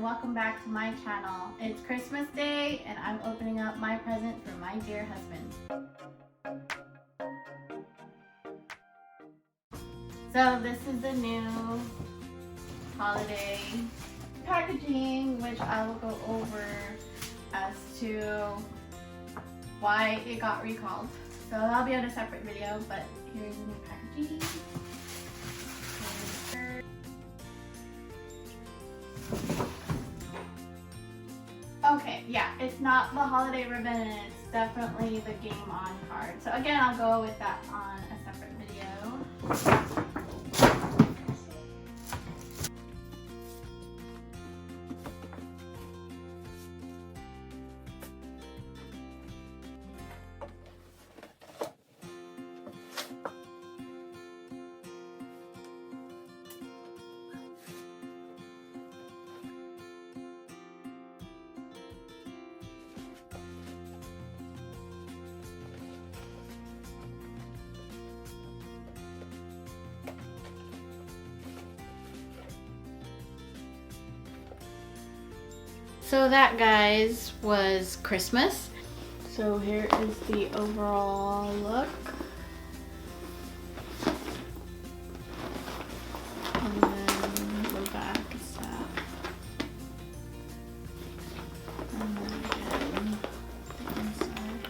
and welcome back to my channel. It's Christmas Day and I'm opening up my present for my dear husband. So this is the new holiday packaging, which I will go over as to why it got recalled. So that'll be on a separate video, but here's the new packaging. Okay, yeah, it's not the holiday ribbon, and it's definitely the Game On card. So again, I'll go with that on a separate video. So that, guys, was Christmas. So here is the overall look. And then the back is that. And then again, the inside.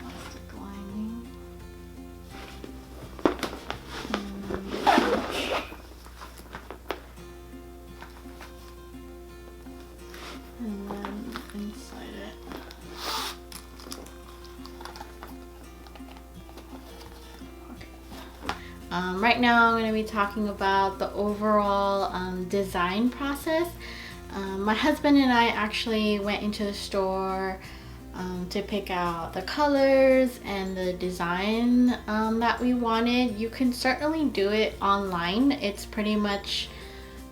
Plastic lining. And then inside it. Okay. Right now I'm going to be talking about the overall design process. My husband and I actually went into the store to pick out the colors and the design that we wanted. You can certainly do it online. It's pretty much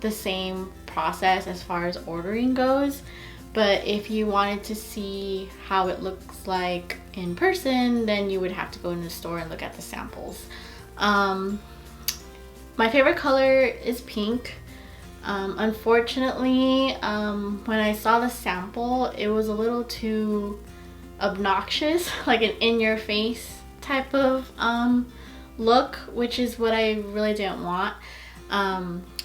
the same process as far as ordering goes, but if you wanted to see how it looks like in person, then you would have to go in the store and look at the samples. My favorite color is pink. Unfortunately, when I saw the sample, it was a little too obnoxious, like an in-your-face type of look, which is what I really didn't want.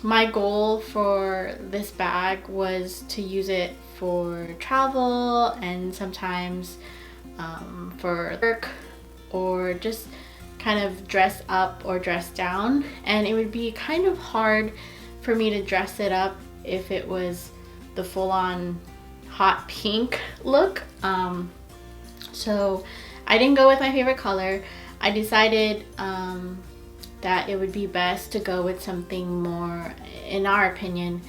My goal for this bag was to use it for travel and sometimes for work, or just kind of dress up or dress down, and it would be kind of hard for me to dress it up if it was the full-on hot pink look. So I didn't go with my favorite color. I decided that it would be best to go with something more, in our opinion,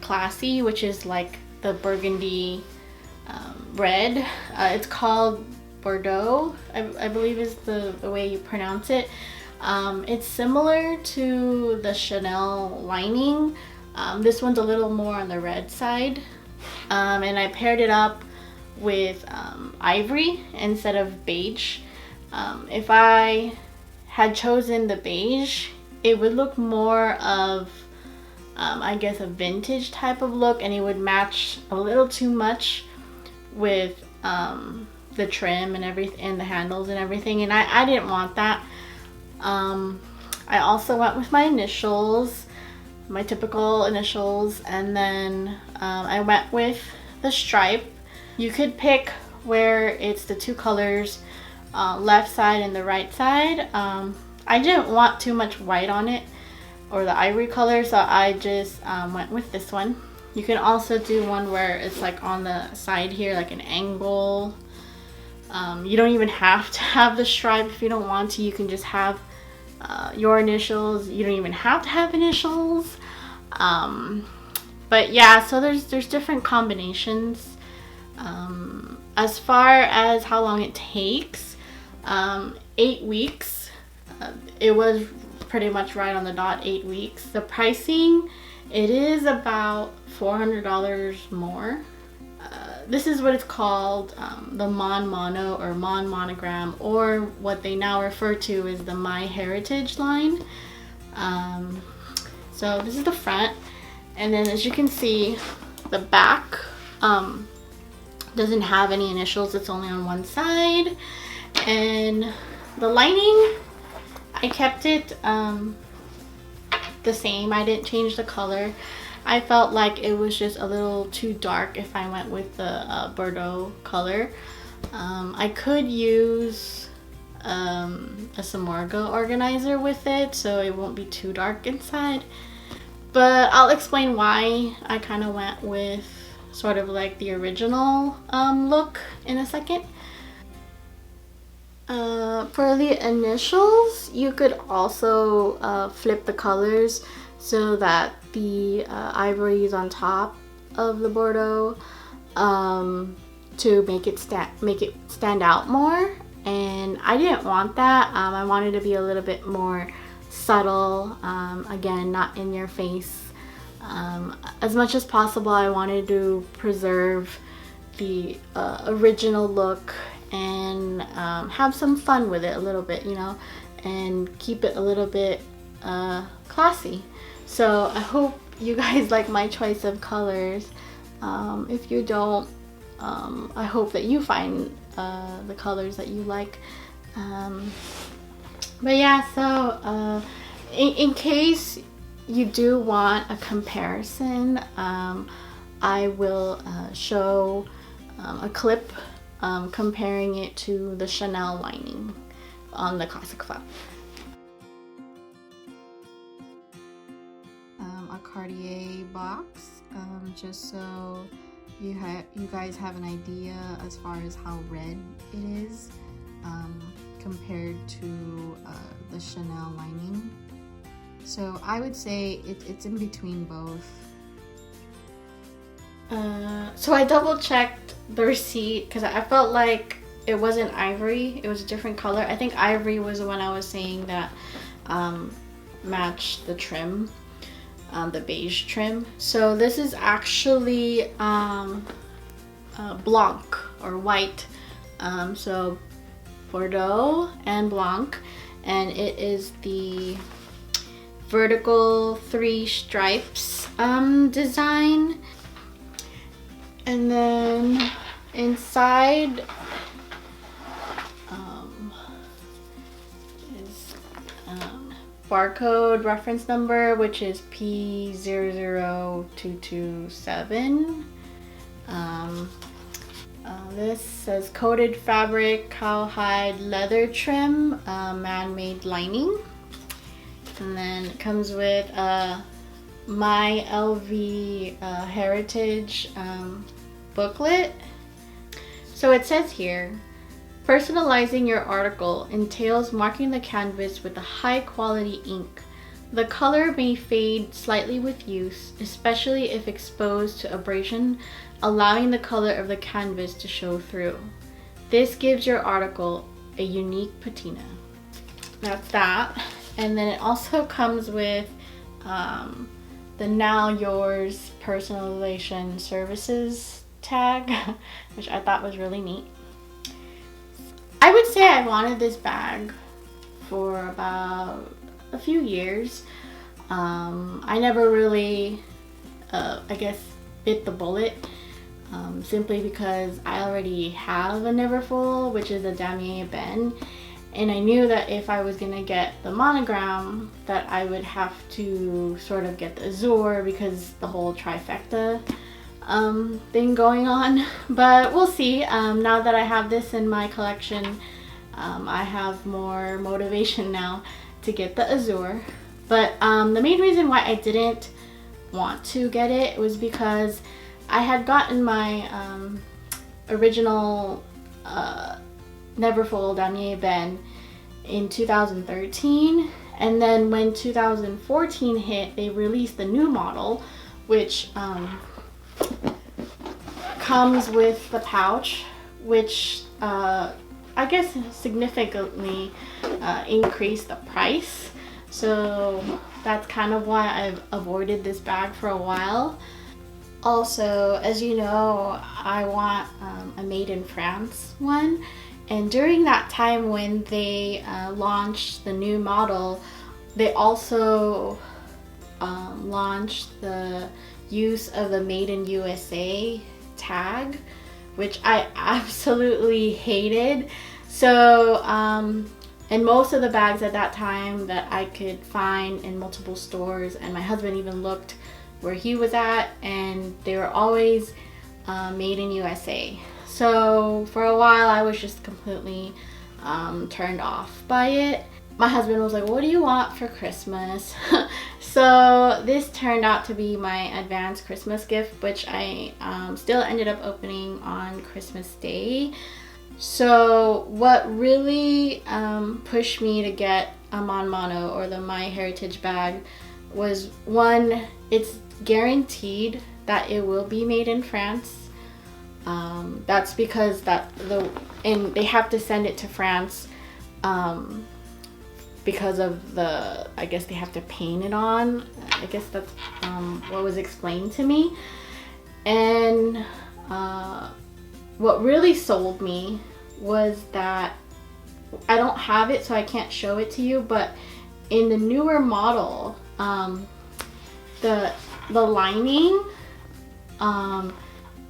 classy, which is like the burgundy red. It's called Bordeaux, I believe is the way you pronounce it. It's similar to the Chanel lining. This one's a little more on the red side. And I paired it up with ivory instead of beige. If I had chosen the beige, it would look more of I guess a vintage type of look, and it would match a little too much with the trim and everything, and the handles and everything, and I didn't want that. I also went with my initials, my typical initials, and then I went with the stripe. You could pick where it's the two colors, left side and the right side. I didn't want too much white on it, or the ivory color, so I just went with this one. You can also do one where it's like on the side here, like an angle. You don't even have to have the stripe if you don't want to. You can just have your initials. You don't even have to have initials. But yeah, so there's different combinations. As far as how long it takes, 8 weeks. It was pretty much right on the dot, 8 weeks. The pricing, it is about $400 more. this is what it's called, the Mon Mono or Mon Monogram, or what they now refer to as the My Heritage line. So this is the front, and then as you can see, the back doesn't have any initials, it's only on one side. And the lining, I kept it the same. I didn't change the color. I felt like it was just a little too dark if I went with the Bordeaux color. I could use a Samorga organizer with it so it won't be too dark inside. But I'll explain why I kind of went with sort of like the original look in a second. For the initials, you could also flip the colors so that the ivory is on top of the Bordeaux to make it stand out more. And I didn't want that. I wanted to be a little bit more subtle, again, not in your face. As much as possible, I wanted to preserve the original look and have some fun with it a little bit, you know, and keep it a little bit classy. So I hope you guys like my choice of colors. If you don't, I hope that you find the colors that you like. But yeah, so in case you do want a comparison, I will show a clip comparing it to the Chanel lining on the Classic Flap. A Cartier box, just so you guys have an idea as far as how red it is compared to the Chanel lining. So I would say it's in between both. So I double checked the receipt because I felt like it wasn't ivory, it was a different color. I think ivory was the one I was saying that matched the trim, the beige trim. So this is actually blanc or white, so Bordeaux and blanc, and it is the vertical 3 stripes design. And then inside is barcode reference number, which is P00227. This says coated fabric, cowhide leather trim, man-made lining. And then it comes with My LV Heritage booklet. So it says here, personalizing your article entails marking the canvas with a high quality ink. The color may fade slightly with use, especially if exposed to abrasion, allowing the color of the canvas to show through. This gives your article a unique patina. That's that. And then it also comes with the Now Yours personalization services tag, which I thought was really neat. I would say I wanted this bag for about a few years. I never really, I guess, bit the bullet, simply because I already have a Neverfull, which is a damier ebene. And I knew that if I was gonna get the monogram, that I would have to sort of get the azure because the whole trifecta thing going on. But we'll see. Now that I have this in my collection, I have more motivation now to get the azure. But the main reason why I didn't want to get it was because I had gotten my original Neverfull damier ebene in 2013, and then when 2014 hit, they released the new model, which comes with the pouch, which I guess significantly increased the price. So that's kind of why I've avoided this bag for a while. Also, as you know, I want a made in France one. And during that time when they launched the new model, they also launched the use of the Made in USA tag, which I absolutely hated. So, and most of the bags at that time that I could find in multiple stores, and my husband even looked where he was at, and they were always made in USA. So for a while I was just completely turned off by it. My husband was like, what do you want for Christmas? So this turned out to be my advanced Christmas gift, which I still ended up opening on Christmas Day. So what really pushed me to get a Mon Mono, or the My Heritage bag, was one, it's guaranteed that it will be made in France. That's because and they have to send it to France because of I guess they have to paint it on. I guess that's what was explained to me. And what really sold me was that I don't have it, so I can't show it to you, but in the newer model, the lining,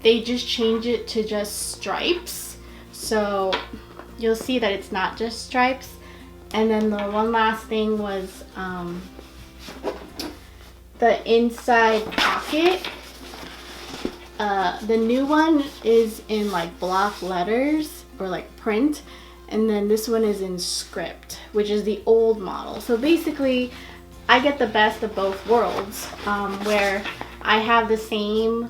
they just change it to just stripes. So you'll see that it's not just stripes. And then the one last thing was the inside pocket. The new one is in like block letters or like print, and then this one is in script, which is the old model. So basically I get the best of both worlds, where I have the same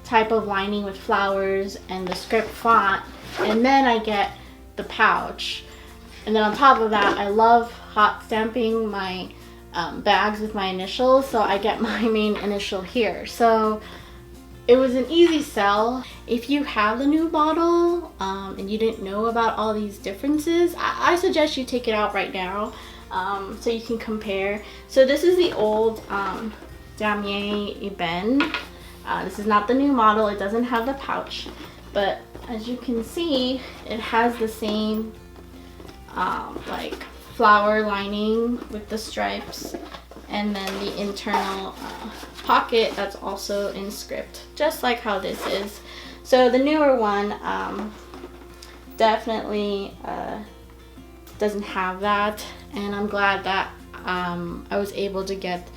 type of lining with flowers and the script font, and then I get the pouch. And then on top of that, I love hot stamping my bags with my initials, so I get my main initial here. So it was an easy sell. If you have the new model and you didn't know about all these differences, I suggest you take it out right now so you can compare. So this is the old Damier Ebene. This is not the new model. It doesn't have the pouch, but as you can see, it has the same like flower lining with the stripes, and then the internal pocket that's also in script, just like how this is. So the newer one definitely doesn't have that, and I'm glad that I was able to get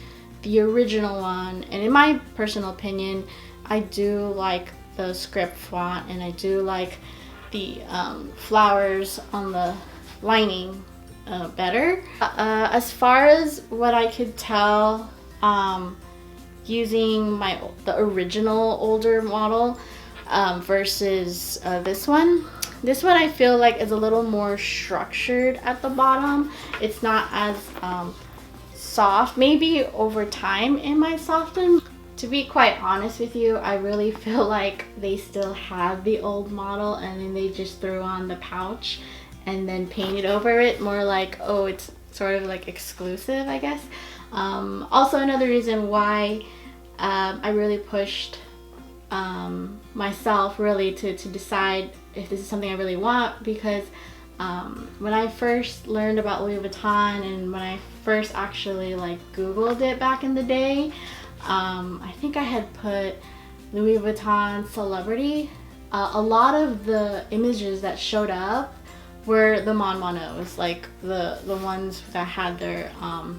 the original one. And in my personal opinion, I do like the script font, and I do like the flowers on the lining better. As far as what I could tell, using the original older model versus this one I feel like is a little more structured at the bottom. It's not as soft. Maybe over time it might soften. To be quite honest with you, I really feel like they still have the old model and then they just threw on the pouch and then painted over it, more like, oh, it's sort of like exclusive, I guess. Also another reason why I really pushed myself really to decide if this is something I really want, because when I first learned about Louis Vuitton and when I first actually like Googled it back in the day, I think I had put Louis Vuitton celebrity. A lot of the images that showed up were the Mon Monos, like the ones that had their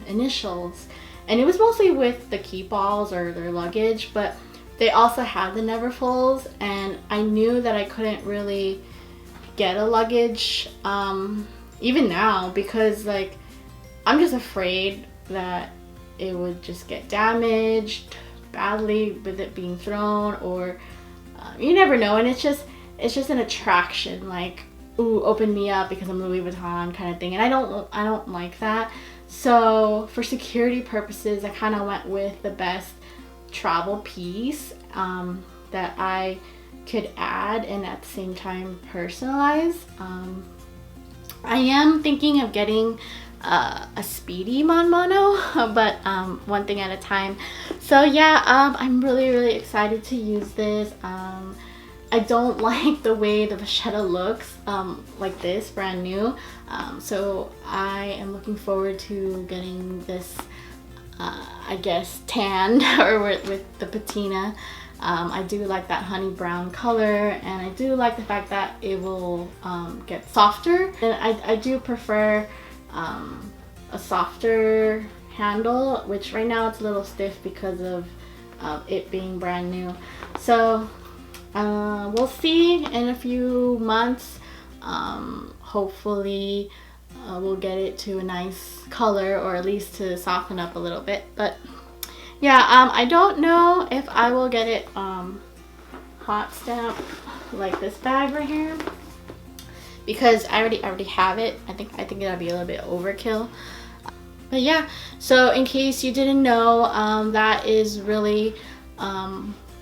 initials, and it was mostly with the keep-alls or their luggage, but they also had the Neverfulls, and I knew that I couldn't really get a luggage even now, because like I'm just afraid that it would just get damaged badly with it being thrown, or you never know. And it's just an attraction, like, ooh, open me up because I'm Louis Vuitton kind of thing, and I don't like that. So for security purposes, I kind of went with the best travel piece that I could add and at the same time personalize. I am thinking of getting a speedy Mon Mono, but one thing at a time. So yeah, I'm really excited to use this. I don't like the way the vachetta looks like this, brand new. So I am looking forward to getting this, I guess, tanned or with the patina. I do like that honey brown color, and I do like the fact that it will get softer. And I do prefer a softer handle, which right now it's a little stiff because of it being brand new. So we'll see in a few months. Hopefully we'll get it to a nice color, or at least to soften up a little bit. But yeah, I don't know if I will get it hot stamp like this bag right here, because I already have it. I think that'll be a little bit overkill. But yeah, so in case you didn't know, that is really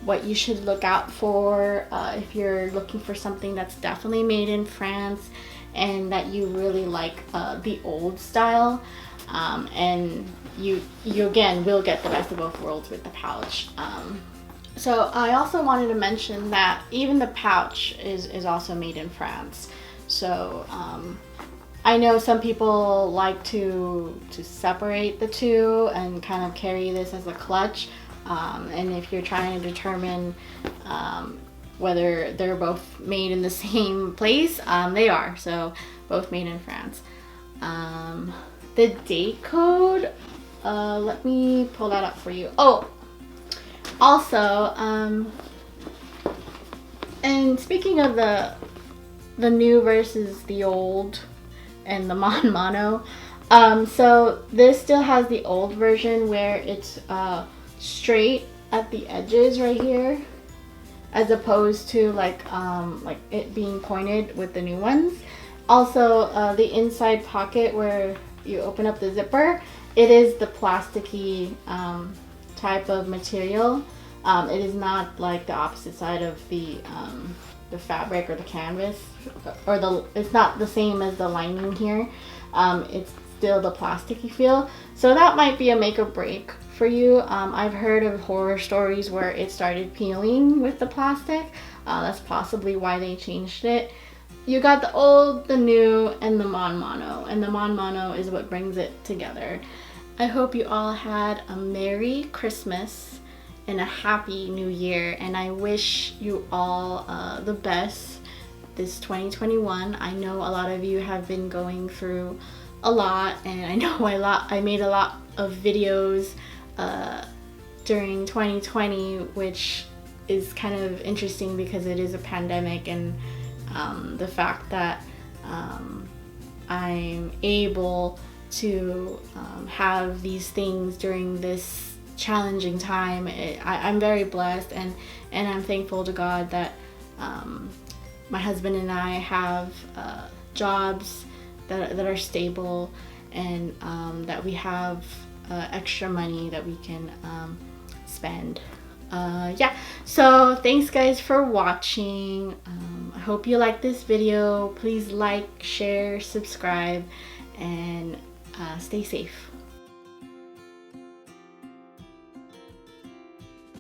what you should look out for if you're looking for something that's definitely made in France and that you really like the old style, and you again will get the best of both worlds with the pouch. So I also wanted to mention that even the pouch is also made in France. So I know some people like to separate the two and kind of carry this as a clutch. And if you're trying to determine whether they're both made in the same place, they are. So both made in France. The date code, let me pull that up for you. Oh, also, and speaking of the new versus the old and the Mon Mono, so this still has the old version where it's straight at the edges right here, as opposed to like it being pointed with the new ones. Also, the inside pocket where you open up the zipper, it is the plasticky type of material. It is not like the opposite side of the fabric or the canvas, or it's not the same as the lining here. It's still the plasticky feel. So that might be a make or break for you. I've heard of horror stories where it started peeling with the plastic. That's possibly why they changed it. You got the old, the new, and the Mon Mono, and the Mon Mono is what brings it together. I hope you all had a Merry Christmas and a Happy New Year, and I wish you all the best this 2021. I know a lot of you have been going through a lot, and I know I made a lot of videos during 2020, which is kind of interesting because it is a pandemic, and the fact that I'm able to have these things during this challenging time. I'm very blessed, and I'm thankful to God that my husband and I have jobs that are stable, and that we have extra money that we can spend. Yeah, so thanks guys for watching. I hope you like this video. Please like, share, subscribe, and stay safe.